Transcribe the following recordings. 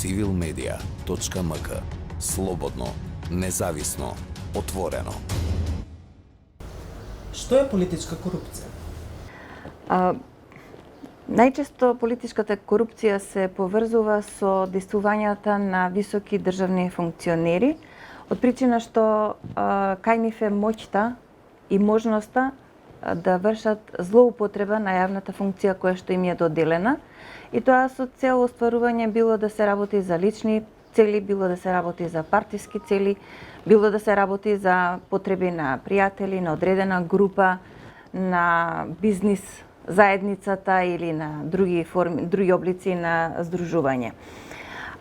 civilmedia.mk. Слободно, независно, отворено. Што е политичка корупција? Најчесто политичката корупција се поврзува со действувањата на високи државни функционери, од причина што кај нив е моќта и можноста да вршат злоупотреба на јавната функција која што им е доделена, и тоа со цел остварување било да се работи за лични цели, било да се работи за партиски цели, било да се работи за потреби на пријатели, на одредена група, на бизнис заедницата или на други форми, други облици на здружување.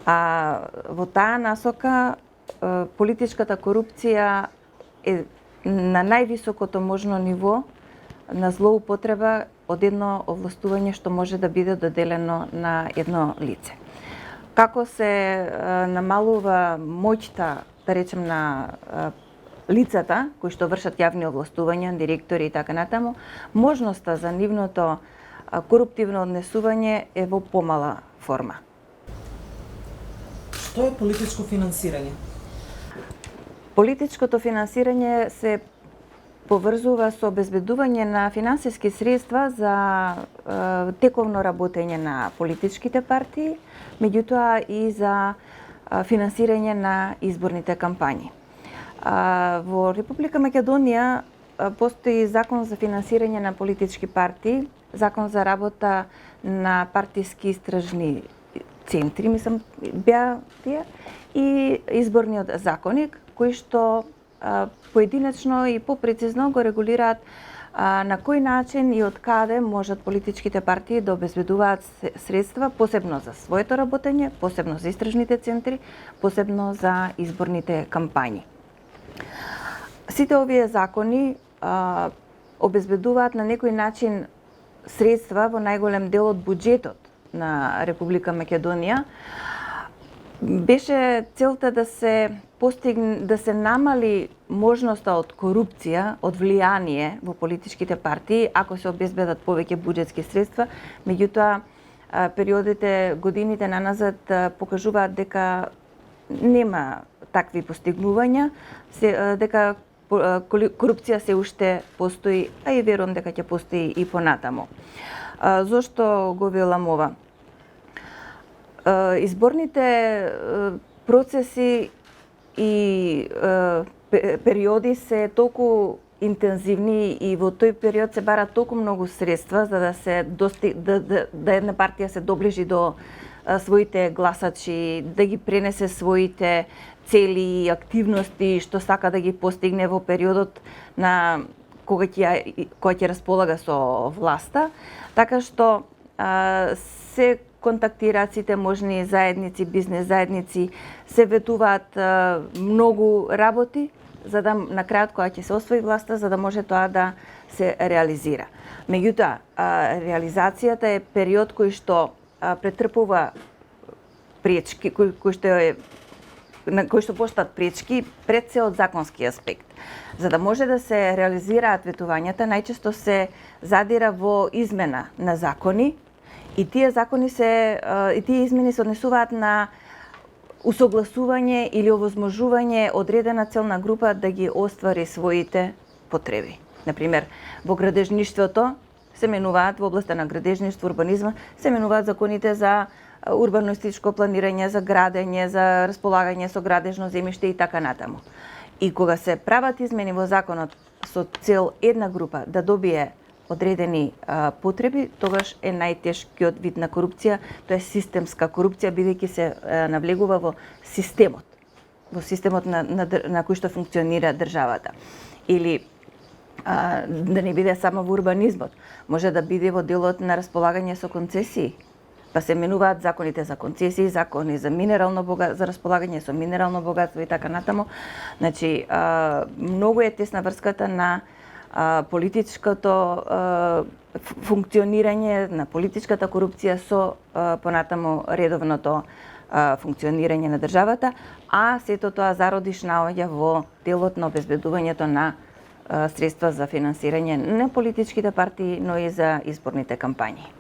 Во таа насока политичката корупција е на највисокото можно ниво на злоупотреба од едно овластување што може да биде доделено на едно лице. Како се намалува моќта, да речем, на лицата кои што вршат јавни овластувања, директори и така натаму, можноста за нивното коруптивно однесување е во помала форма. Што е политичко финансирање? Политичкото финансирање се поврзува со обезбедување на финансиски средства за тековно работење на политичките партии, меѓутоа и за финансирање на изборните кампањи. Во Република Македонија постои закон за финансирање на политички партии, закон за работа на партиски истражни центри, мислам, беа тие, и изборниот законник, кои што поединечно и попрецизно го регулираат на кој начин и од каде можат политичките партии да обезбедуваат средства, посебно за своето работење, посебно за истражните центри, посебно за изборните кампањи. Сите овие закони обезбедуваат на некој начин средства во најголем дел од буџетот на Република Македонија. Беше целта да се намали можноста од корупција, од влијание во политичките партии, ако се обезбедат повеќе буџетски средства. Меѓутоа, периодите, годините наназад покажуваат дека нема такви постигнувања, дека корупција се уште постои, а и верувам дека ќе постои и понатаму. Зошто го велам ова? Изборните процеси и периоди се толку интензивни и во тој период се барат толку многу средства за да се да една партија се доближи до своите гласачи, да ги пренесе своите цели и активности што сака да ги постигне во периодот на кога ќе располага со власта, така што се контактираат сите можни заедници, бизнес заедници, се ветуваат многу работи за да на крајот кога ќе се освои власта, за да може тоа да се реализира. Меѓутоа, реализацијата е период кој што претрпува пречки, кои што поштаат пречки пред се од законски аспект. За да може да се реализираат ветувањата, најчесто се задира во измена на закони, и тие измени се однесуваат на усогласување или овозможување одредена целна група да ги оствари своите потреби. Например, во градежништвото се менуваат, во областа на градежништво, урбанизма, се менуваат законите за урбанистичко планирање, за градење, за располагање со градежно земјиште и така натаму. И кога се прават измени во законот со цел една група да добие одредени потреби, тогаш е најтешкиот вид на корупција, тоа е системска корупција, бидејќи се навлегува во системот на кој што функционира државата. Или да не биде само во урбанизмот, може да биде во делот на располагање со концесии, па се менуваат законите за концесии, закони за за располагање со минерално богатство и така натаму. Значи, многу е тесна врската на политичкото функционирање, на политичката корупција со понатаму редовното функционирање на државата, а сето тоа зародиш наоѓа во делот на обезбедувањето на средства за финансирање на политичките партии, но и за изборните кампањи.